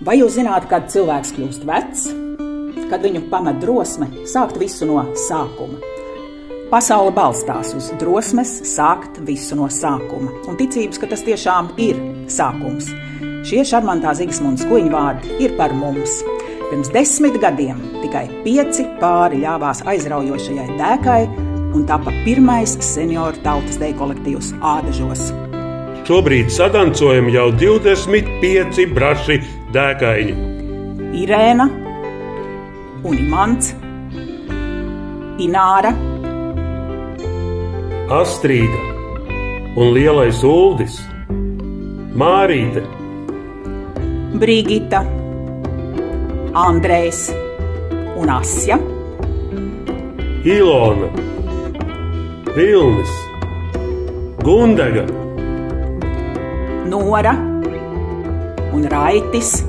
Vai jūs zināt, kad cilvēks kļūst vecs? Kad viņu pamet drosme sākt visu no sākuma. Pasaule balstās uz drosmes sākt visu no sākuma un ticības, ka tas tiešām ir sākums. Šie Šarmantā Zigismundas kuiņu vārdi ir par mums. Pirms 10 gadiem tikai 5 pāri ļāvās aizraujošajai dēkai un tapa pirmais senioru tautas deju kolektīvs Ādažos. Šobrīd sadancojam jau 25 braši dēkaiņi. Irēna un Imants, Ināra, Astrīda un lielais Uldis, Mārīte, Brigita, Andrejs un Asja, Ilona, Vilnis, Gundaga, Nora un Raitis,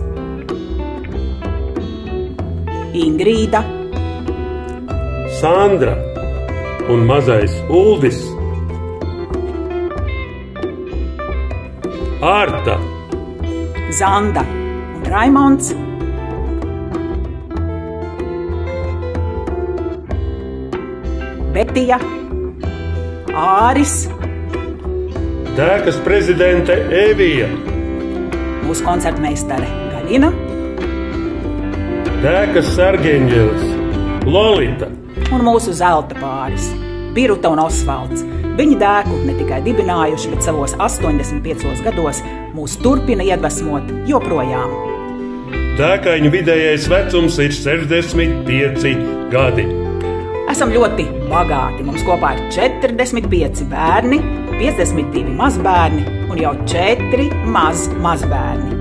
Ingrīda, Sandra un mazais Uldis, Arta, Zanda un Raimonds, Betija, Āris, dēkas prezidente Evija, mūsu koncertmeistare Gaļina dēkas sargeņģelis Lolita un mūsu zelta pāris Biruta un Osvalds. Viņi dēku ne tikai dibinājuši, bet savos 85 gados mūs turpina iedvesmot joprojām. Dēkaiņu vidējais vecums ir 65 gadi. Esam ļoti bagāti. Mums kopā ir 45 bērni, 52 mazbērni un jau 4 mazbērni.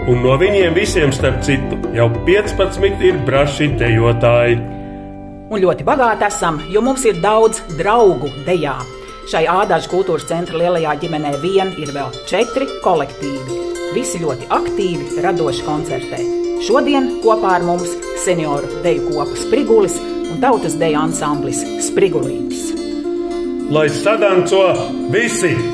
Un no viņiem visiem, starp citu, jau 15 ir braši dejotāji. Un ļoti bagāti esam, jo mums ir daudz draugu dejā. Šai Ādažu kultūras centra lielajā ģimenē vien ir vēl 4 kolektīvi. Visi ļoti aktīvi, radoši koncertē. Šodien kopā ar mums senioru deju kopa Sprigulis un tautas deju ansamblis Sprigulītis. Lai sadanco visi!